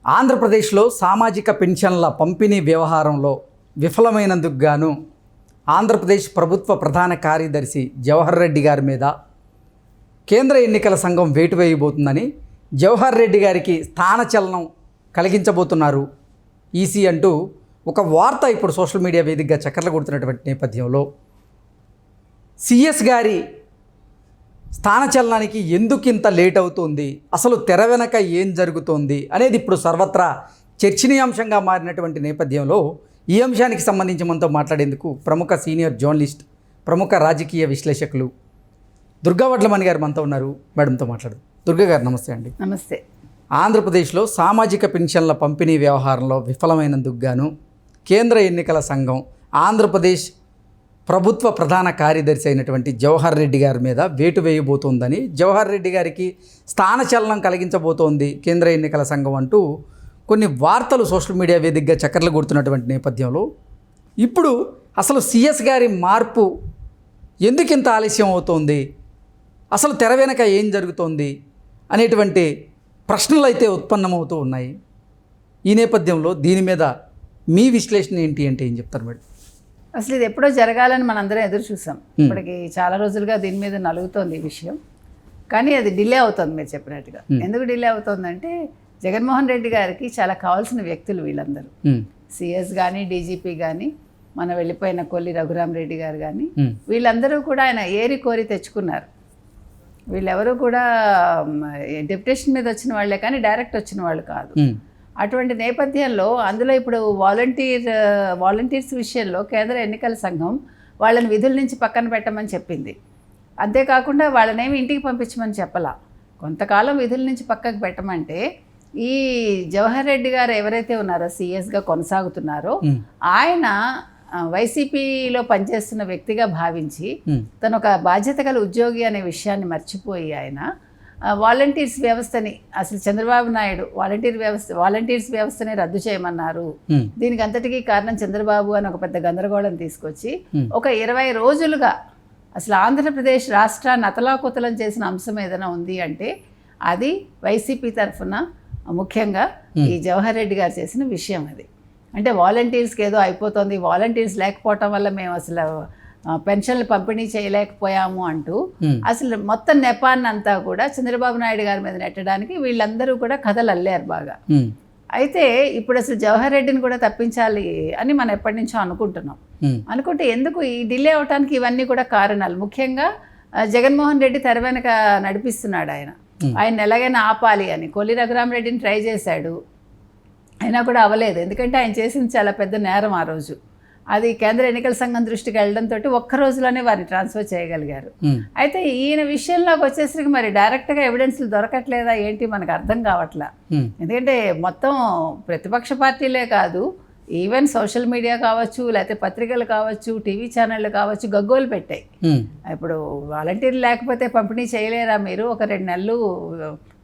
ఆంధ్రప్రదేశ్లో సామాజిక పెన్షన్ల పంపిణీ వ్యవహారంలో విఫలమైనందుకు గాను ఆంధ్రప్రదేశ్ ప్రభుత్వ ప్రధాన కార్యదర్శి జవహర్ రెడ్డి గారి మీద కేంద్ర ఎన్నికల సంఘం వేటు వేయబోతుందని జవహర్ రెడ్డి గారికి స్థానచలనం కలిగించబోతున్నారు ఈసీ అంటూ ఒక వార్త ఇప్పుడు సోషల్ మీడియా వేదికగా చక్కర్లు కొడుతున్నటువంటి నేపథ్యంలో సిఎస్ గారి స్థానచలనానికి ఎందుకు ఇంత లేట్ అవుతుంది, అసలు తెర వెనక ఏం జరుగుతోంది అనేది ఇప్పుడు సర్వత్రా చర్చనీయాంశంగా మారినటువంటి నేపథ్యంలో ఈ అంశానికి సంబంధించి మనతో మాట్లాడేందుకు ప్రముఖ సీనియర్ జర్నలిస్ట్, ప్రముఖ రాజకీయ విశ్లేషకులు దుర్గా వడ్లమణి గారు మనతో ఉన్నారు. మేడంతో మాట్లాడు. దుర్గా గారు నమస్తే అండి. నమస్తే. ఆంధ్రప్రదేశ్లో సామాజిక పెన్షన్ల పంపిణీ వ్యవహారంలో విఫలమైనందుకు గాను కేంద్ర ఎన్నికల సంఘం ఆంధ్రప్రదేశ్ ప్రభుత్వ ప్రధాన కార్యదర్శి అయినటువంటి జవహర్ రెడ్డి గారి మీద వేటు వేయబోతోందని, జవహర్ రెడ్డి గారికి స్థానచలనం కలిగించబోతోంది కేంద్ర ఎన్నికల సంఘం అంటూ కొన్ని వార్తలు సోషల్ మీడియా వేదికగా చక్కర్లు కొడుతున్నటువంటి నేపథ్యంలో ఇప్పుడు అసలు సిఎస్ గారి మార్పు ఎందుకు ఇంత ఆలస్యం అవుతోంది, అసలు తెర వెనక ఏం జరుగుతోంది అనేటువంటి ప్రశ్నలు అయితే ఉత్పన్నమవుతూ ఉన్నాయి. ఈ నేపథ్యంలో దీని మీద మీ విశ్లేషణ ఏంటి అంటే ఏం చెప్తారు మేడం? అసలు ఇది ఎప్పుడో జరగాలని మనందరం ఎదురు చూసాం. ఇప్పటికి చాలా రోజులుగా దీని మీద నలుగుతోంది ఈ విషయం. కానీ అది డిలే అవుతుంది మీరు చెప్పినట్టుగా. ఎందుకు డిలే అవుతుందంటే జగన్మోహన్ రెడ్డి గారికి చాలా కావాల్సిన వ్యక్తులు వీళ్ళందరూ. సిఎస్ కానీ, డీజీపీ కానీ, మన వెళ్ళిపోయిన కొల్లి రఘురామరెడ్డి గారు కానీ, వీళ్ళందరూ కూడా ఆయన ఏరి కోరి తెచ్చుకున్నారు. వీళ్ళెవరూ కూడా డెప్యుటేషన్ మీద వచ్చిన వాళ్ళే కానీ డైరెక్ట్ వచ్చిన వాళ్ళు కాదు. అటువంటి నేపథ్యంలో అందులో ఇప్పుడు వాలంటీర్స్ విషయంలో కేంద్ర ఎన్నికల సంఘం వాళ్ళని విధుల నుంచి పక్కన పెట్టమని చెప్పింది. అంతేకాకుండా వాళ్ళనేమి ఇంటికి పంపించమని చెప్పలా. కొంతకాలం విధుల నుంచి పక్కకు పెట్టమంటే ఈ జవహర్ రెడ్డి గారు ఎవరైతే ఉన్నారో సిఎస్గా కొనసాగుతున్నారో ఆయన వైసీపీలో పనిచేస్తున్న వ్యక్తిగా భావించి తను ఒక బాధ్యత గల ఉద్యోగి అనే విషయాన్ని మర్చిపోయి ఆయన వాలంటీర్స్ వ్యవస్థని, అసలు చంద్రబాబు నాయుడు వాలంటీర్స్ వ్యవస్థని రద్దు చేయమన్నారు. దీనికి అంతటికీ కారణం చంద్రబాబు అని ఒక పెద్ద గందరగోళం తీసుకొచ్చి ఒక 20 రోజులుగా అసలు ఆంధ్రప్రదేశ్ రాష్ట్రాన్ని అతలాకుతలం చేసిన అంశం ఏదైనా ఉంది అంటే అది వైసీపీ తరఫున ముఖ్యంగా ఈ జవహర్ రెడ్డి గారు చేసిన విషయం. అది అంటే వాలంటీర్స్కి ఏదో అయిపోతుంది, వాలంటీర్స్ లేకపోవటం వల్ల మేము అసలు పెన్షన్లు పంపిణీ చేయలేకపోయాము అంటూ అసలు మొత్తం నెపాన్ని అంతా కూడా చంద్రబాబు నాయుడు గారి మీద నెట్టడానికి వీళ్ళందరూ కూడా కథలు అల్లారు బాగా. అయితే ఇప్పుడు అసలు జవహర్ రెడ్డిని కూడా తప్పించాలి అని మనం ఎప్పటి నుంచో అనుకుంటున్నాం. అనుకుంటే ఎందుకు ఈ డిలే అవడానికి ఇవన్నీ కూడా కారణాలు. ముఖ్యంగా జగన్మోహన్ రెడ్డి తెర వెనక నడిపిస్తున్నాడు. ఆయన ఎలాగైనా ఆపాలి అని కొల్లి రఘురామరెడ్డిని ట్రై చేశాడు, అయినా కూడా అవ్వలేదు. ఎందుకంటే ఆయన చేసింది చాలా పెద్ద నేరం ఆ రోజు. అది కేంద్ర ఎన్నికల సంఘం దృష్టికి వెళ్ళడంతో ఒక్క రోజులోనే వారిని ట్రాన్స్ఫర్ చేయగలిగారు. అయితే ఈయన విషయంలోకి వచ్చేసరికి మరి డైరెక్ట్గా ఎవిడెన్స్లు దొరకట్లేదా ఏంటి మనకు అర్థం కావట్లా. ఎందుకంటే మొత్తం ప్రతిపక్ష పార్టీలే కాదు, ఈవెన్ సోషల్ మీడియా కావచ్చు, లేకపోతే పత్రికలు కావచ్చు, టీవీ ఛానళ్ళు కావచ్చు, గగ్గోలు పెట్టాయి. ఇప్పుడు వాలంటీర్లు లేకపోతే పంపిణీ చేయలేరా మీరు, ఒక 2 నెలలు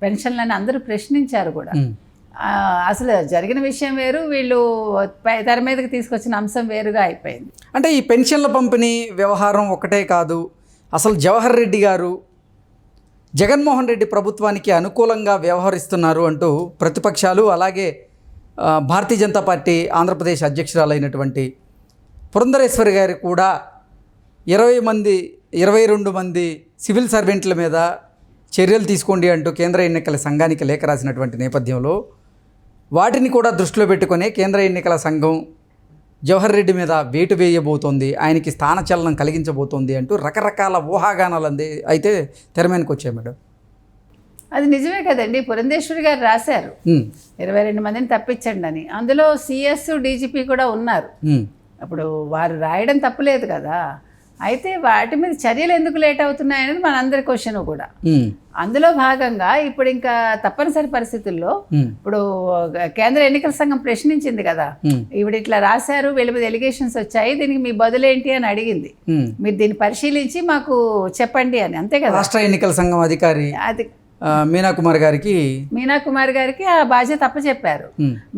పెన్షన్లని అందరూ ప్రశ్నించారు కూడా. అసలు జరిగిన విషయం వేరు, వీళ్ళు తెర మీదకి తీసుకొచ్చిన అంశం వేరుగా అయిపోయింది. అంటే ఈ పెన్షన్ల పంపిణీ వ్యవహారం ఒకటే కాదు, అసలు జవహర్ రెడ్డి గారు జగన్మోహన్ రెడ్డి ప్రభుత్వానికి అనుకూలంగా వ్యవహరిస్తున్నారు అంటూ ప్రతిపక్షాలు, అలాగే భారతీయ జనతా పార్టీ ఆంధ్రప్రదేశ్ అధ్యక్షురాలైనటువంటి పురంధరేశ్వరి గారు కూడా 22 మంది సివిల్ సర్వెంట్ల మీద చర్యలు తీసుకోండి అంటూ కేంద్ర ఎన్నికల సంఘానికి లేఖ రాసినటువంటి నేపథ్యంలో వాటిని కూడా దృష్టిలో పెట్టుకునే కేంద్ర ఎన్నికల సంఘం జవహర్ రెడ్డి మీద వేటు వేయబోతోంది, ఆయనకి స్థానచలనం కలిగించబోతోంది అంటూ రకరకాల ఊహాగానాలు అయితే తెర మీదకి వచ్చాయి మేడం. అది నిజమే కదండి. పురంధేశ్వరి గారు రాశారు 22 మందిని తప్పించండి అని. అందులో సిఎస్, డీజీపీ కూడా ఉన్నారు. అప్పుడు వారు రాయడం తప్పులేదు కదా. అయితే వాటి మీద చర్యలు ఎందుకు లేట్ అవుతున్నాయనేది మనందరి క్వశ్చన్ కూడా. అందులో భాగంగా ఇప్పుడు ఇంకా తప్పనిసరి పరిస్థితుల్లో ఇప్పుడు కేంద్ర ఎన్నికల సంఘం ప్రశ్నించింది కదా, ఇప్పుడు ఇట్లా రాశారు, వీళ్ళ మీద ఎలిగేషన్స్ వచ్చాయి, దీనికి మీ బదులేంటి అని అడిగింది. మీరు దీన్ని పరిశీలించి మాకు చెప్పండి అని. అంతే కదా. రాష్ట్ర ఎన్నికల సంఘం అధికారి అది మీనా కుమార్ గారికి ఆ బాధ్యత అప్పచెప్పారు.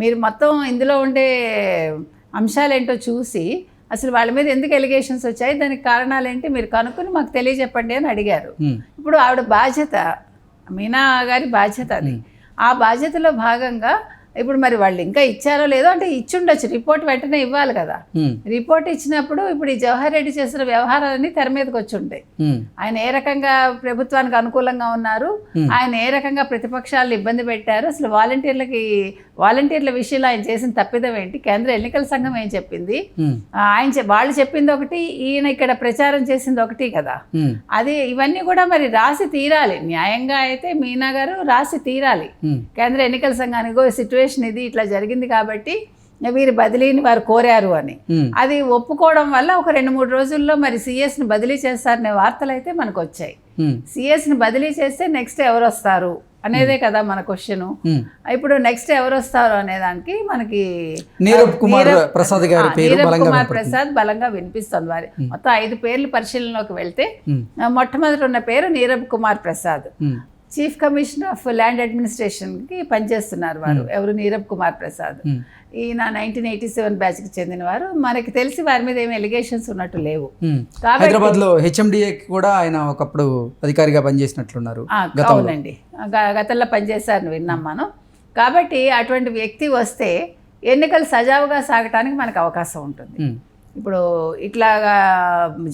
మీరు మొత్తం ఇందులో ఉండే అంశాలేంటో చూసి అసలు వాళ్ళ మీద ఎందుకు ఎలిగేషన్స్ వచ్చాయి, దానికి కారణాలు ఏంటి మీరు కనుక్కొని మాకు తెలియజెప్పండి అని అడిగారు. ఇప్పుడు ఆవిడ బాధ్యత, మీనా గారి బాధ్యత అది. ఆ బాధ్యతలో భాగంగా ఇప్పుడు మరి వాళ్ళు ఇంకా ఇచ్చారో లేదో అంటే ఇచ్చుండొచ్చు, రిపోర్ట్ వెంటనే ఇవ్వాలి కదా. రిపోర్ట్ ఇచ్చినప్పుడు ఇప్పుడు ఈ జవహర్ రెడ్డి చేసిన వ్యవహారాలన్నీ తెర మీదకి వచ్చి ఉంటాయి. ఆయన ఏ రకంగా ప్రభుత్వానికి అనుకూలంగా ఉన్నారు, ఆయన ఏ రకంగా ప్రతిపక్షాలను ఇబ్బంది పెట్టారు, అసలు వాలంటీర్ల విషయంలో ఆయన చేసిన తప్పిదం ఏంటి, కేంద్ర ఎన్నికల సంఘం ఏం చెప్పింది, వాళ్ళు చెప్పింది ఒకటి, ఈయన ఇక్కడ ప్రచారం చేసింది ఒకటి కదా. అది ఇవన్నీ కూడా మరి రాసి తీరాలి, న్యాయంగా అయితే మీనా గారు రాసి తీరాలి కేంద్ర ఎన్నికల సంఘానికి, సిచ్యువేషన్ ఇది ఇట్లా జరిగింది కాబట్టి వీరి బదిలీని వారు కోరారు అని. అది ఒప్పుకోవడం వల్ల ఒక 2-3 రోజుల్లో మరి సిఎస్ని బదిలీ చేస్తారనే వార్తలు అయితే మనకు వచ్చాయి. సిఎస్ని బదిలీ చేస్తే నెక్స్ట్ ఎవరు వస్తారు అనేదే కదా మన క్వశ్చన్. ఇప్పుడు నెక్స్ట్ ఎవరు వస్తారు అనేదానికి మనకి నీరబ్ కుమార్ ప్రసాద్ బలంగా వినిపిస్తుంది. వారి మొత్తం 5 పేర్లు పరిశీలనలోకి వెళ్తే మొట్టమొదటి ఉన్న పేరు Neerab Kumar Prasad. Chief commissioner of land అడ్మినిస్ట్రేషన్కి పనిచేస్తున్నారు వారు. ఎవరు? నీరబ్ కుమార్ ప్రసాద్. ఈయన 1987 బ్యాచ్కి చెందినవారు. మనకి తెలిసి వారి మీద ఏమి ఎలిగేషన్స్ ఉన్నట్టు లేవు. హైదరాబాద్ లో హెచ్ఎండిఏ కూడా ఆయన ఒకప్పుడు అధికారిగా పనిచేసినట్లున్నారు. అవునండి, గతంలో పనిచేశారని విన్నాం మనం. కాబట్టి అటువంటి వ్యక్తి వస్తే ఎన్నికలు సజావుగా సాగటానికి మనకు అవకాశం ఉంటుంది. ఇప్పుడు ఇట్లాగా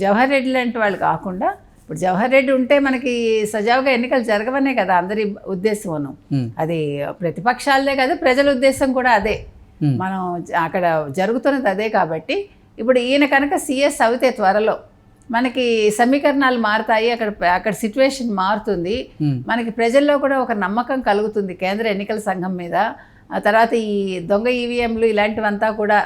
జవహర్ రెడ్డి లాంటి వాళ్ళు కాకుండా, ఇప్పుడు జవహర్ రెడ్డి ఉంటే మనకి సజావుగా ఎన్నికలు జరగవనే కదా అందరి ఉద్దేశం. అది ప్రతిపక్షాలదే కాదు, ప్రజల ఉద్దేశం కూడా అదే. మనం అక్కడ జరుగుతున్నది అదే. కాబట్టి ఇప్పుడు ఈయన కనుక సిఎస్ అవుతే త్వరలో మనకి సమీకరణాలు మారుతాయి, అక్కడ సిచ్యువేషన్ మారుతుంది, మనకి ప్రజల్లో కూడా ఒక నమ్మకం కలుగుతుంది కేంద్ర ఎన్నికల సంఘం మీద. ఆ తర్వాత ఈ దొంగ ఈవీఎంలు ఇలాంటివంతా కూడా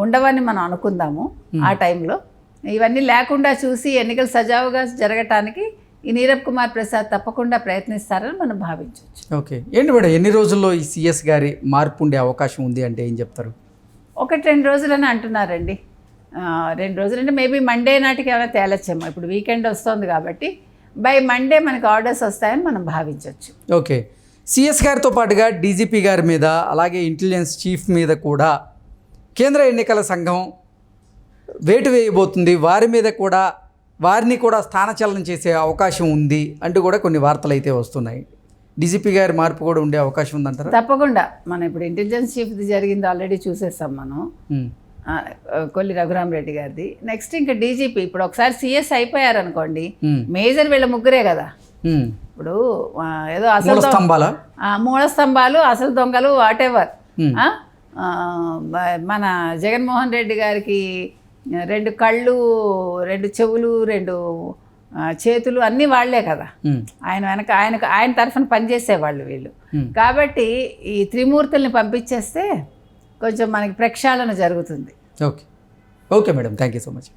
ఉండవని మనం అనుకుందాము. ఆ టైంలో ఇవన్నీ లేకుండా చూసి ఎన్నికలు సజావుగా జరగటానికి ఈ నీరబ్ కుమార్ ప్రసాద్ తప్పకుండా ప్రయత్నిస్తారని మనం భావించవచ్చు. ఓకే, ఏంటి మేడం ఎన్ని రోజుల్లో ఈ సిఎస్ గారి మార్పు ఉండే అవకాశం ఉంది అంటే ఏం చెప్తారు? 1-2 రోజులని అంటున్నారండి. 2 రోజులు అంటే మేబీ మండే నాటికి ఏమైనా తేలచ్చేమో. ఇప్పుడు వీకెండ్ వస్తుంది కాబట్టి బై మండే మనకు ఆర్డర్స్ వస్తాయని మనం భావించవచ్చు. ఓకే, సిఎస్ గారితో పాటుగా డీజీపీ గారి మీద, అలాగే ఇంటెలిజెన్స్ చీఫ్ మీద కూడా కేంద్ర ఎన్నికల సంఘం వేటు వేయబోతుంది, వారిని కూడా స్థానచలనం చేసే అవకాశం ఉంది అంటూ కూడా కొన్ని వార్తలు అయితే వస్తున్నాయి. డీజీపీ గారి మార్పు కూడా ఉండే అవకాశం ఉందంటారా? తప్పకుండా. మనం ఇప్పుడు ఇంటెలిజెన్స్ చీఫ్ది జరిగింది ఆల్రెడీ చూసేస్తాం మనం, కొల్లి రఘురామరెడ్డి గారిది. నెక్స్ట్ ఇంకా డీజీపీ. ఇప్పుడు ఒకసారి సిఎస్ అయిపోయారనుకోండి, మేజర్ వీళ్ళ ముగ్గురే కదా. ఇప్పుడు ఏదో అసలు మూల స్తంభాలు, అసలు దొంగలు, వాటెవర్. మన జగన్మోహన్ రెడ్డి గారికి 2 కళ్ళు, 2 చెవులు, 2 చేతులు అన్నీ వాళ్లే కదా. ఆయన వెనక ఆయన తరఫున పనిచేసేవాళ్ళు వీళ్ళు. కాబట్టి ఈ త్రిమూర్తుల్ని పంపించేస్తే కొంచెం మనకి ప్రక్షాళన జరుగుతుంది. Okay madam, thank you so much.